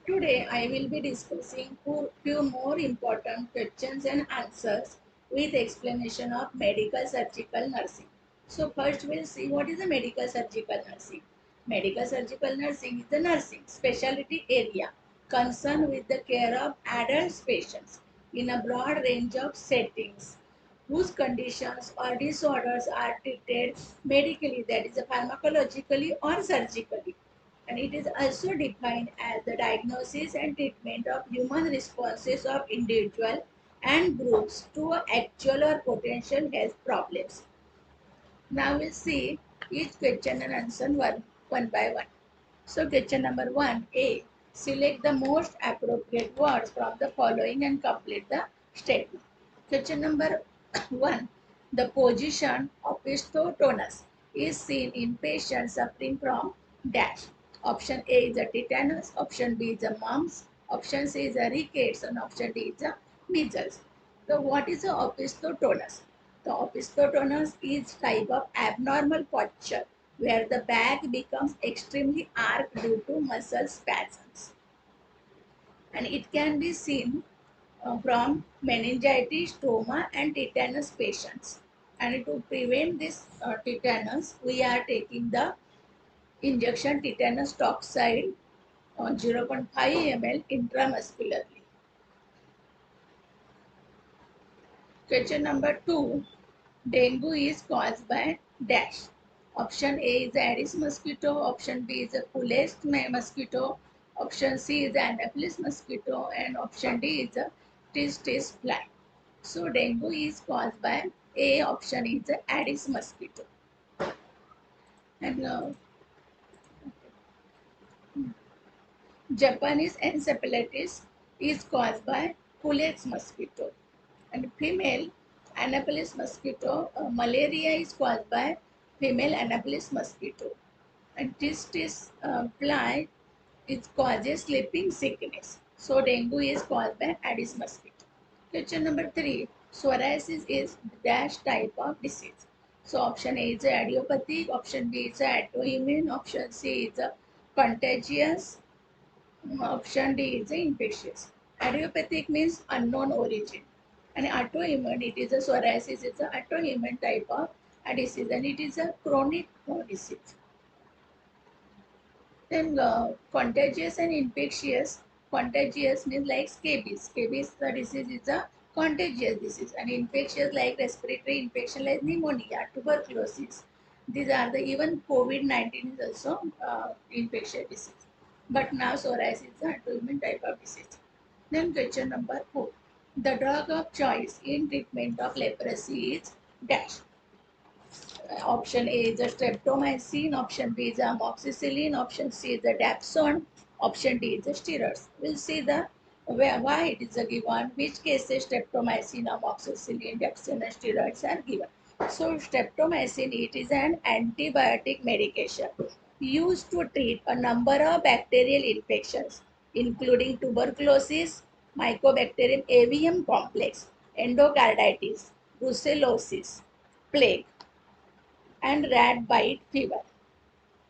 Today I will be discussing few more important questions and answers with explanation of medical surgical nursing. So first we'll see what is the medical surgical nursing. Medical surgical nursing is the nursing specialty area concerned with the care of adult patients in a broad range of settings whose conditions or disorders are treated medically, that is pharmacologically or surgically, and it is also defined as the diagnosis and treatment of human responses of individual and groups to actual or potential health problems. Now we'll see each question and answer one by one. So question number 1A. Select the most appropriate words from the following and complete the statement. Question number 1. The position of osteotonus is seen in patients suffering from dash. Option A is a tetanus, option B is a mumps, option C is a rickets, and option D is a measles. So what is the osteotonus? The osteotonus is type of abnormal posture where the back becomes extremely arched due to muscle spasms, and it can be seen from meningitis, stoma, and tetanus patients. And to prevent this tetanus, we are taking the injection tetanus toxide 0.5 ml intramuscularly. Question number 2. Dengue is caused by dash. Option A is the Aedes mosquito, option B is the Culex mosquito, option C is the Anopheles mosquito, and option D is the Tis fly. So dengue is caused by A option is the Aedes mosquito. And Japanese encephalitis is caused by Culex mosquito. And female Anopheles mosquito, malaria is caused by female Anopheles mosquito. And fly, it causes sleeping sickness. So dengue is caused by Aedes mosquito. Question number 3. Psoriasis is dash type of disease. So option A is idiopathic, option B is autoimmune, option C is contagious, option D is infectious. Idiopathic means unknown origin, and autoimmune, it is a psoriasis, it's an autoimmune type of a disease, and it is a chronic disease. Then contagious and infectious. Contagious means like scabies. Scabies, the disease is a contagious disease, and infectious like respiratory infection like pneumonia, tuberculosis. These are the even COVID-19 is also infectious disease. But now psoriasis is an autoimmune type of disease. Then question number 4. The drug of choice in treatment of leprosy is dash. Option A is the streptomycin, option B is the amoxicillin, option C is the dapsone, option D is the steroids. We'll see the why it is given, which cases streptomycin, amoxicillin, dapsone, and steroids are given. So streptomycin, it is an antibiotic medication used to treat a number of bacterial infections, including tuberculosis, Mycobacterium avium complex, endocarditis, brucellosis, plague, and rat bite fever.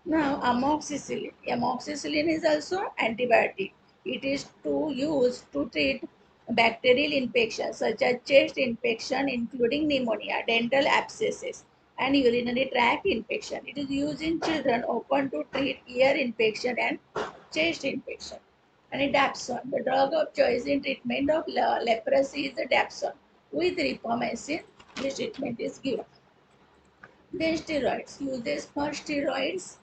Now, amoxicillin. Amoxicillin is also antibiotic. It is to use to treat bacterial infections such as chest infection, including pneumonia, dental abscesses, and urinary tract infection. It is used in children open to treat ear infection and chest infection. And dapsone, the drug of choice in treatment of leprosy is the dapsone. With rifamycin, this treatment is given. Then steroids. Uses for steroids,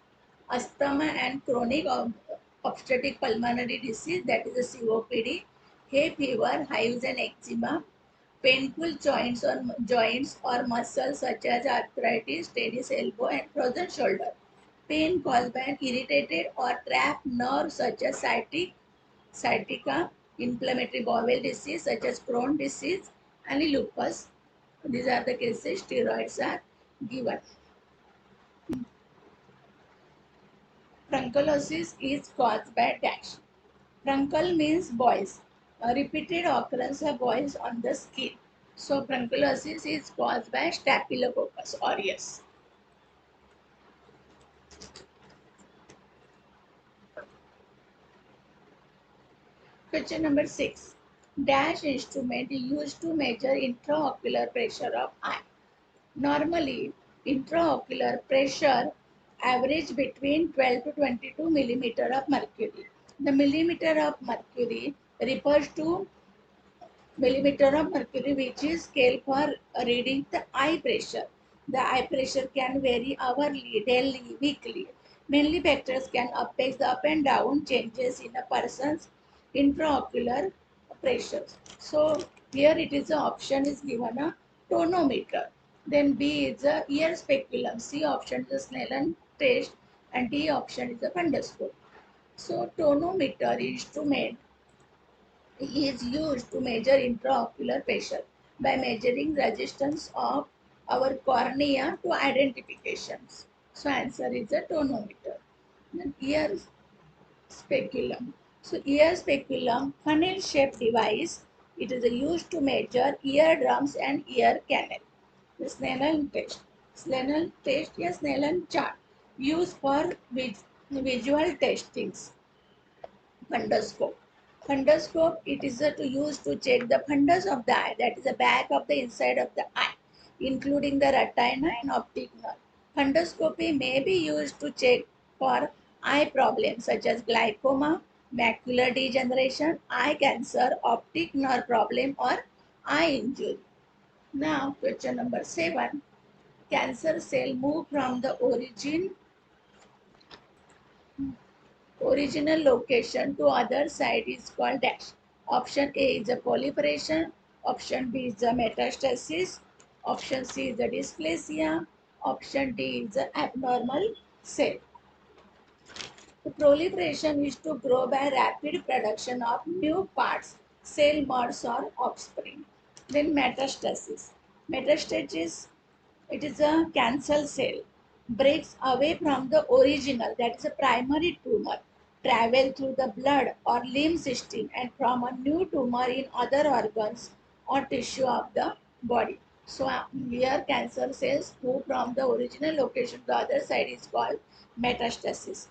asthma and chronic obstructive pulmonary disease, that is a COPD, hay fever, hives and eczema, painful joints or muscles such as arthritis, tennis elbow and frozen shoulder, pain caused by an irritated or trapped nerve such as sciatica, inflammatory bowel disease such as Crohn's disease, and lupus. These are the cases steroids are given. Trunculosis is caused by dash. Truncule means boils, a repeated occurrence of boils on the skin. So trunculosis is caused by Staphylococcus aureus. Question number 6. Dash instrument used to measure intraocular pressure of eye. Normally, intraocular pressure average between 12 to 22 millimeter of mercury. The millimeter of mercury refers to millimeter of mercury, which is scale for reading the eye pressure. The eye pressure can vary hourly, daily, weekly. Mainly factors can affect the up and down changes in a person's intraocular pressure. So here it is the option is given a tonometer. Then B is a ear speculum. C option is a Snellen test, and D option is a fundoscope. So tonometer instrument is used to measure intraocular pressure by measuring resistance of our cornea to identifications. So answer is a tonometer. Then ear speculum. So ear speculum, funnel-shaped device. It is used to measure eardrums and ear canal. The Snellen test. Snellen test या Snellen chart used for visual testings. Fundoscope. Fundoscope, it is to use to check the fundus of the eye, that is the back of the inside of the eye, including the retina and optic nerve. Fundoscopy may be used to check for eye problems such as glaucoma, macular degeneration, eye cancer, optic nerve problem, or eye injury. Now, question number 7. Cancer cell move from the original location to other site is called dash. Option A is a proliferation. Option B is a metastasis. Option C is a dysplasia. Option D is an abnormal cell. The proliferation is to grow by rapid production of new parts, cell merge or offspring. Then metastasis. Metastasis, it is a cancer cell, breaks away from the original, that is a primary tumor, travel through the blood or limb system and from a new tumor in other organs or tissue of the body. So here cancer cells move from the original location to the other side is called metastasis.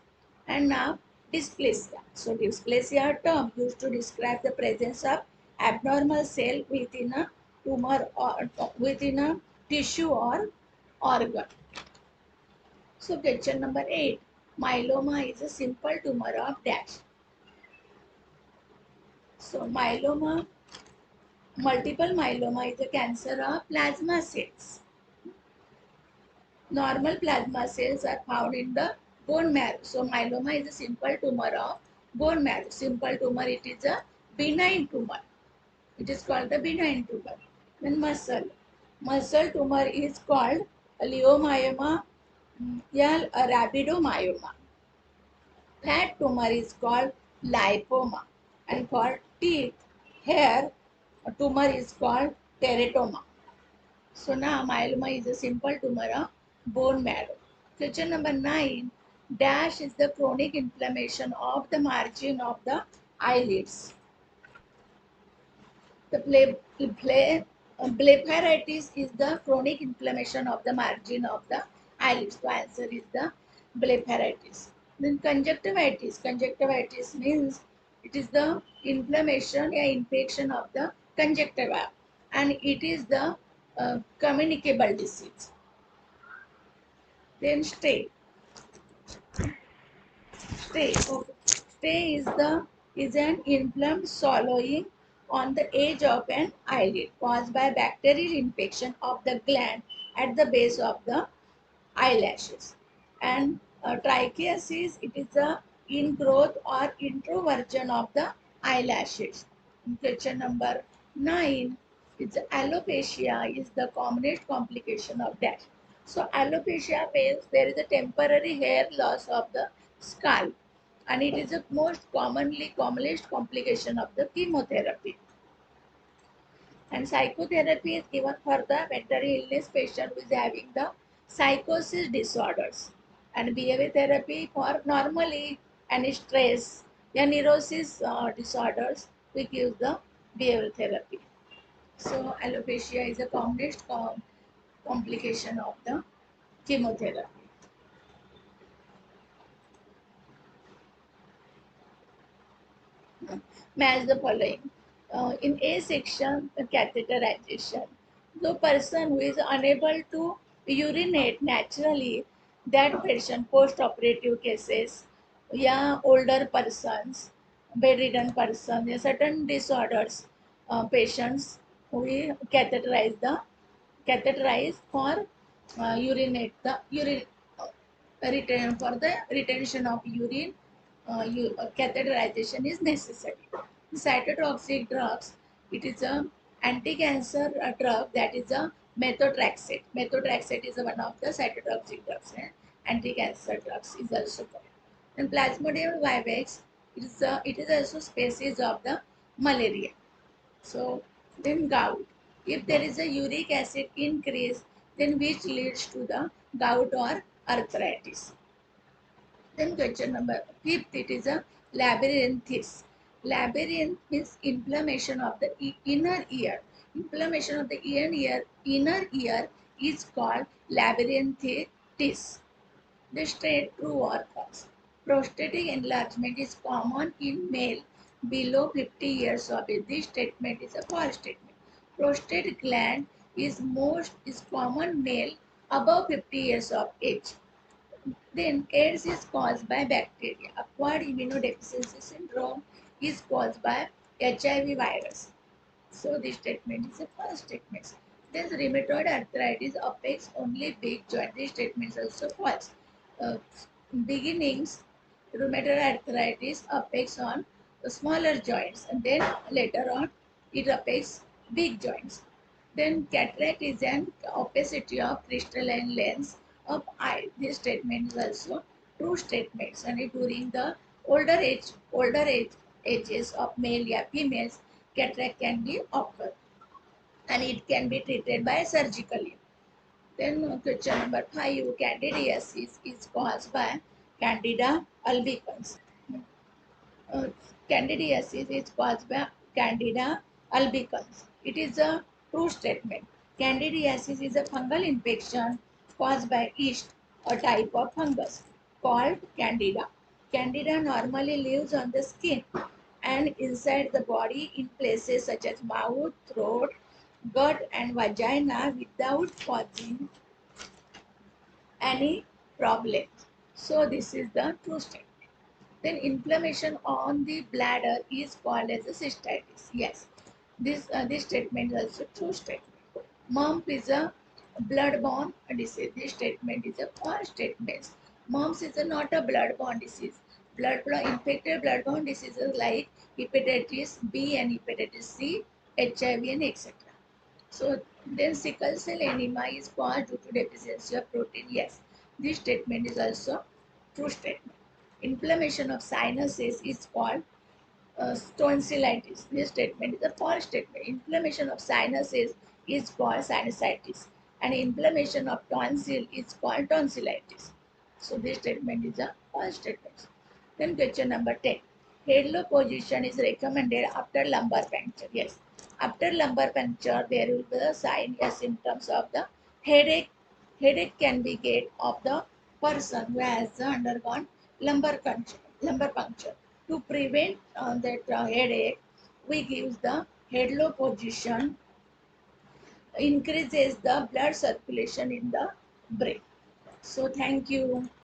And now dysplasia. So dysplasia term used to describe the presence of abnormal cell within a tumor or within a tissue or organ. So question number 8. Myeloma is a simple tumor of dash. So multiple myeloma is a cancer of plasma cells. Normal plasma cells are found in the bone marrow. So myeloma is a simple tumor of bone marrow. Simple tumor, it is a benign tumor. It is called the benign tumor. Then muscle. Muscle tumor is called leiomyoma or rhabdomyoma. Fat tumor is called lipoma. And for teeth, hair tumor is called teratoma. So now myeloma is a simple tumor of bone marrow. Question number 9. Dash is the chronic inflammation of the margin of the eyelids. The blepharitis is the chronic inflammation of the margin of the eyelids. The answer is the blepharitis. Then conjunctivitis. Conjunctivitis means it is the inflammation or infection of the conjunctiva, and it is the communicable disease. Then stay. Stay. Okay. Stay is an inflamed swallowing on the edge of an eyelid caused by bacterial infection of the gland at the base of the eyelashes. And trichiasis, it is a ingrowth or introversion of the eyelashes. Question number 9 is alopecia is the commonest complication of dash. So alopecia means there is a temporary hair loss of the scalp, and it is the most commonest complication of the chemotherapy. And psychotherapy is given for the mental illness patient who is having the psychosis disorders. And behavior therapy for normally any stress or neurosis disorders, we give the behavior therapy. So alopecia is a commonest complication of the chemotherapy. Match the following. In A section, catheterization. The person who is unable to urinate naturally, that patient post-operative cases, yeah, older persons, bedridden persons, yeah, certain disorders, patients we catheterize for urinate the urine retain for the retention of urine. Catheterization is necessary. Cytotoxic drugs, it is a anti-cancer drug, that is a methotrexate. Methotrexate is one of the cytotoxic drugs. Anti-cancer drugs is also called. And Plasmodium vivax, it is also species of the malaria. So then gout. If there is a uric acid increase, then which leads to the gout or arthritis. Then question number fifth, it is a labyrinthitis. Labyrinth means inflammation of the inner ear. Inflammation of the inner ear is called labyrinthitis. The straight true or false. Prostatic enlargement is common in male below 50 years of age. This statement is a false statement. Prostate gland is common male above 50 years of age. Then AIDS is caused by bacteria. Acquired immunodeficiency syndrome is caused by HIV virus. So this statement is a false statement. Then rheumatoid arthritis affects only big joint. This statement is also false. Uh, Beginnings, rheumatoid arthritis affects on the smaller joints, and then later on it affects big joints. Then cataract is an opacity of crystalline lens of eye. This statement is also true statements. And during the older age ages of male or females, cataract can be occur, and it can be treated by surgically. Then question number 5, candidiasis is caused by Candida albicans. Uh, Candidiasis is caused by Candida albicans. It is a true statement. Candidiasis is a fungal infection caused by yeast, a type of fungus called Candida. Candida normally lives on the skin and inside the body in places such as mouth, throat, gut, and vagina without causing any problem. So, this is the true statement. Then inflammation on the bladder is called as a cystitis. Yes, this statement is also true statement. Mumps is a blood-borne disease. This statement is a false statement. Mumps is not a blood-borne disease. Infected blood-borne diseases like hepatitis B and hepatitis C, HIV, and etc. So then sickle cell anemia is caused due to deficiency of protein. Yes, this statement is also true statement. Inflammation of sinuses is called tonsillitis. This statement is a false statement. Inflammation of sinuses is called sinusitis, and inflammation of tonsil is called tonsillitis. So this statement is a false statement. Then question number 10. Head low position is recommended after lumbar puncture. Yes. After lumbar puncture, there will be the sign or symptoms of the headache. Headache can be get of the person who has undergone lumbar puncture. Lumbar puncture. To prevent that headache, we give the head low position, increases the blood circulation in the brain. So thank you.